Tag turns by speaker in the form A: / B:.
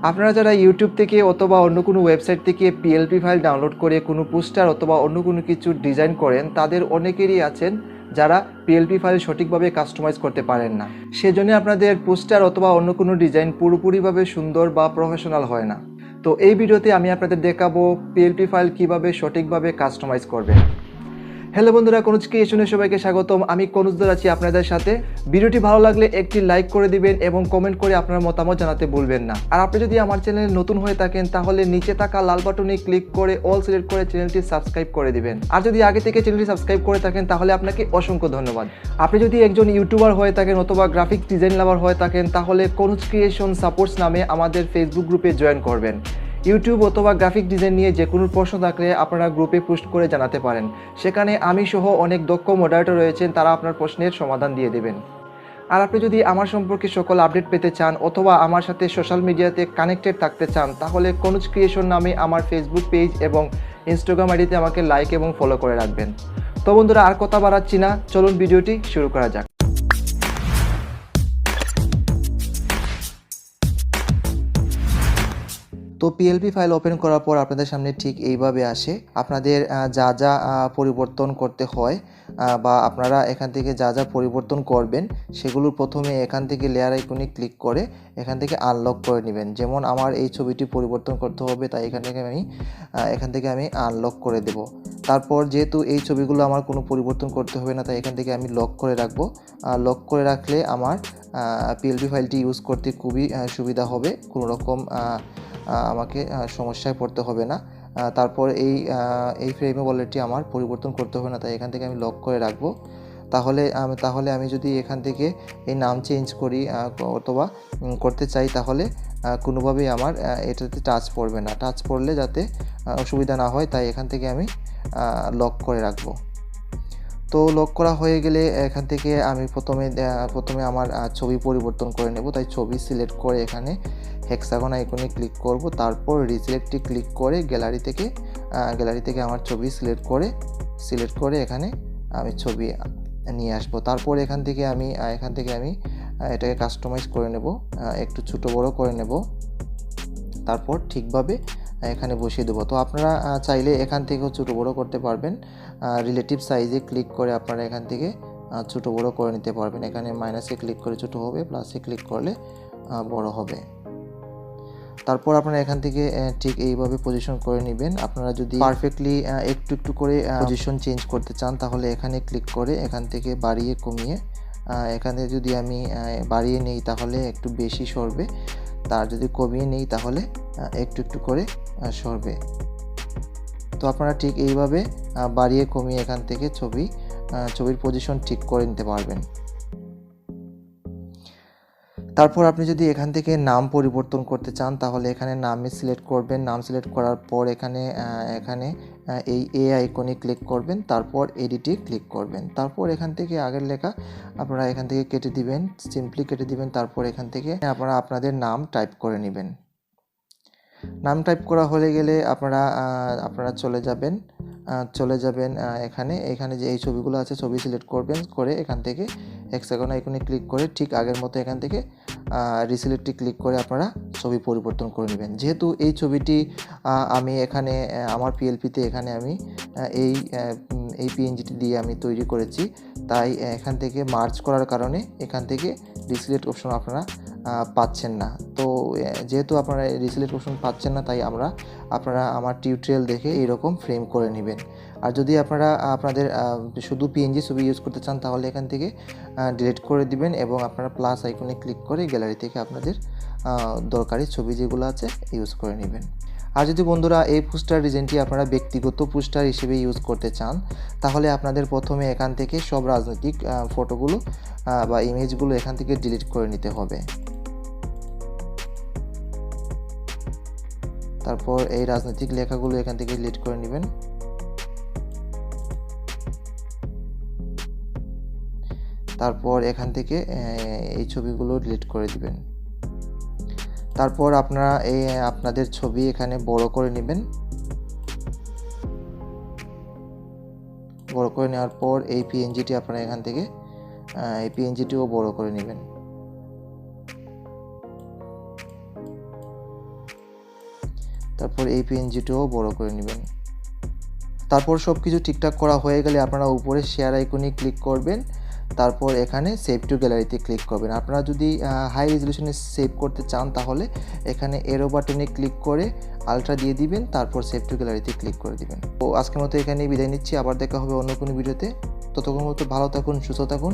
A: আপনারা যারা ইউটিউব থেকে অথবা অন্য কোনো ওয়েবসাইট থেকে পিএলপি ফাইল ডাউনলোড করে কোনো পোস্টার অথবা অন্য কোনো কিছু ডিজাইন করেন, তাদের অনেকেরই আছেন যারা পিএলপি ফাইল সঠিকভাবে কাস্টমাইজ করতে পারেন না। সেজন্য আপনাদের পোস্টার অথবা অন্য কোনো ডিজাইন পুরোপুরিভাবে সুন্দর বা প্রফেশনাল হয় না। তো এই ভিডিওতে আমি আপনাদের দেখাবো পিএলপি ফাইল কিভাবে সঠিকভাবে কাস্টমাইজ করবেন। হ্যালো বন্ধুরা, কনুজ ক্রিয়েশনের সবাইকে স্বাগতম। আমি কনুজদার আছি আপনাদের সাথে। ভিডিওটি ভালো লাগলে একটি লাইক করে দিবেন এবং কমেন্ট করে আপনার মতামত জানাতে ভুলবেন না। আর আপনি যদি আমার চ্যানেলে নতুন হয়ে থাকেন তাহলে নিচে থাকা লাল বাটনে ক্লিক করে অল সিলেক্ট করে চ্যানেলটি সাবস্ক্রাইব করে দিবেন। আর যদি আগে থেকে চ্যানেলটি সাবস্ক্রাইব করে থাকেন তাহলে আপনাকে অসংখ্য ধন্যবাদ। আপনি যদি একজন ইউটিউবার হয়ে থাকেন অথবা গ্রাফিক ডিজাইন লাভার হয়ে থাকেন তাহলে কনুজ ক্রিয়েশন সাপোর্টস নামে আমাদের ফেসবুক গ্রুপে জয়েন করবেন। ইউটিউব অথবা গ্রাফিক ডিজাইন নিয়ে যে কোনো প্রশ্ন থাকলে আপনারা গ্রুপে পোস্ট করে জানাতে পারেন। সেখানে আমি সহ অনেক দক্ষ মডারেটর রয়েছেন, তারা আপনার প্রশ্নের সমাধান দিয়ে দেবেন। আর আপনি যদি আমার সম্পর্কে সকল আপডেট পেতে চান অথবা আমার সাথে সোশ্যাল মিডিয়াতে কানেক্টেড থাকতে চান তাহলে কনুজ ক্রিয়েশন নামে আমার ফেসবুক পেজ এবং ইনস্টাগ্রাম আইডিতে আমাকে লাইক এবং ফলো করে রাখবেন। তো বন্ধুরা, আর কথা বাড়াচ্ছি না, চলুন ভিডিওটি শুরু করা যাক। তো পিএলপি ফাইল ওপেন করার পর আপনাদের সামনে ঠিক এইভাবে আসে। আপনাদের যা যা পরিবর্তন করতে হয় বা আপনারা এখান থেকে যা যা পরিবর্তন করবেন সেগুলো প্রথমে এখান থেকে লেয়ার আইকনে ক্লিক করে এখান থেকে আনলক করে নেবেন। যেমন আমার এই ছবিটি পরিবর্তন করতে হবে, তাই এখান থেকে আমি আনলক করে দেব। তারপর যেহেতু এই ছবিগুলো আমার কোনো পরিবর্তন করতে হবে না, তাই এখান থেকে আমি লক করে রাখবো। লক করে রাখলে আমার পিএলপি ফাইলটি ইউজ করতে খুবই সুবিধা হবে, কোনো রকম আমাকে সমস্যায় পড়তে হবে না। তারপর এই ফ্রেমে ওয়ালেটটি আমার পরিবর্তন করতে হবে না, তাই এখান থেকে আমি লক করে রাখবো। তাহলে আমি যদি এখান থেকে এই নাম চেঞ্জ করি অথবা করতে চাই তাহলে কোনোভাবেই আমার এটাতে টাচ পড়বে না। টাচ পড়লে যাতে অসুবিধা না হয়, তাই এখান থেকে আমি লক করে রাখবো। তো লক করা হয়ে গেলে এখান থেকে আমি প্রথমে আমার ছবি পরিবর্তন করে নেব। তাই ছবি সিলেক্ট করে এখানে হেক্সাগন আইকনে ক্লিক করব। তারপর রিসিলেক্টে ক্লিক করে গ্যালারি থেকে আমার ছবি সিলেক্ট করে এখানে আমি ছবি নিয়ে আসব। তারপর এখান থেকে আমি এটাকে কাস্টমাইজ করে নেব, একটু ছোটো বড়ো করে নেব। তারপর ঠিকভাবে এখানে বসিয়ে দেবো। তো আপনারা চাইলে এখান থেকেও ছোটো বড়ো করতে পারবেন। রিলেটিভ সাইজে ক্লিক করে আপনারা এখান থেকে ছোটো বড়ো করে নিতে পারবেন। এখানে মাইনাসে ক্লিক করে ছোটো হবে, প্লাসে ক্লিক করলে বড় হবে। তারপর আপনারা এখান থেকে ঠিক এইভাবে পজিশন করে নেবেন। আপনারা যদি পারফেক্টলি একটু করে পজিশন চেঞ্জ করতে চান তাহলে এখানে ক্লিক করে এখান থেকে বাড়িয়ে কমিয়ে এখানে যদি আমি বাড়িয়ে নেই তাহলে একটু বেশি সরবে, তার যদি কমিয়ে নেই তাহলে একটু করে সরবে। তো আপনারা ঠিক এইভাবে বাড়িয়ে কমিয়ে এখান থেকে ছবির পজিশন ঠিক করে নিতে পারবেন। তারপর আপনি যদি এখান থেকে নাম পরিবর্তন করতে চান তাহলে এখানে নামে সিলেক্ট করবেন। নাম সিলেক্ট করার পর এখানে এই আইকনে ক্লিক করবেন, তারপর এডিটে ক্লিক করবেন। তারপর এখান থেকে আগের লেখা আপনারা এখান থেকে কেটে দিবেন, সিম্পলি কেটে দিবেন। তারপর এখান থেকে আপনারা আপনাদের নাম টাইপ করে নেবেন। নাম টাইপ করা হয়ে গেলে আপনারা চলে যাবেন এখানে যে এই ছবিগুলো আছে ছবি সিলেক্ট করবেন, করে এখান থেকে হেক্সাগন আইকনে ক্লিক করে ঠিক আগের মতো এখান থেকে রিসিলেক্টে ক্লিক করে আপনারা ছবি পরিবর্তন করে নেবেন। যেহেতু এই ছবিটি আমি এখানে আমার পিএলপিতে এখানে আমি এই পিএনজিটি দিয়ে আমি তৈরি করেছি, তাই এখান থেকে মার্জ করার কারণে এখান থেকে রিসিলেক্ট অপশন আপনারা পাচ্ছেন না। তো যেহেতু আপনারা রিসিলেক্ট অপশন পাচ্ছেন না, তাই আপনারা আমার টিউটোরিয়াল দেখে এইরকম ফ্রেম করে নেবেন। আর যদি আপনাদের শুধু পিএনজি ছবি ইউজ করতে চান তাহলে এখান থেকে ডিলিট করে দিবেন এবং আপনারা প্লাস আইকনে ক্লিক করে গ্যালারি থেকে আপনাদের দরকারি ছবি যেগুলো আছে ইউজ করে নেবেন। আর যদি বন্ধুরা এই পোস্টার ডিজাইনটি আপনারা ব্যক্তিগত পোস্টার হিসেবে ইউজ করতে চান তাহলে আপনাদের প্রথমে এখান থেকে সব রাজনৈতিক ফটোগুলো বা ইমেজগুলো এখান থেকে ডিলিট করে নিতে হবে। তারপর এই রাজনৈতিক লেখাগুলো এখান থেকে ডিলিট করে নেবেন। তারপর এখান থেকে এই ছবিগুলো ডিলিট করে দিবেন। তারপর আপনারা আপনাদের ছবি এখানে বড় করে নেবেন। বড় করে নেওয়ার পর এই পিএনজিটি আপনারা এখান থেকে এই পিএনজিটিও বড় করে নেবেন। তারপর এই পিএনজিটাও বড় করে নেবেন। তারপর সব কিছু ঠিকঠাক করা হয়ে গেলে আপনারা উপরে শেয়ার আইকনে ক্লিক করবেন, তারপর এখানে সেভ টু গ্যালারিতে ক্লিক করবেন। আপনারা যদি হাই রেজলিউশনে সেভ করতে চান তাহলে এখানে এরো বাটনে ক্লিক করে আলট্রা দিয়ে দিবেন, তারপর সেভ টু গ্যালারিতে ক্লিক করে দিবেন। তো আজকের মতো এখানেই বিদায় নিচ্ছি, আবার দেখা হবে অন্য কোনো ভিডিওতে। ততক্ষণ মতো ভালো থাকুন, সুস্থ থাকুন।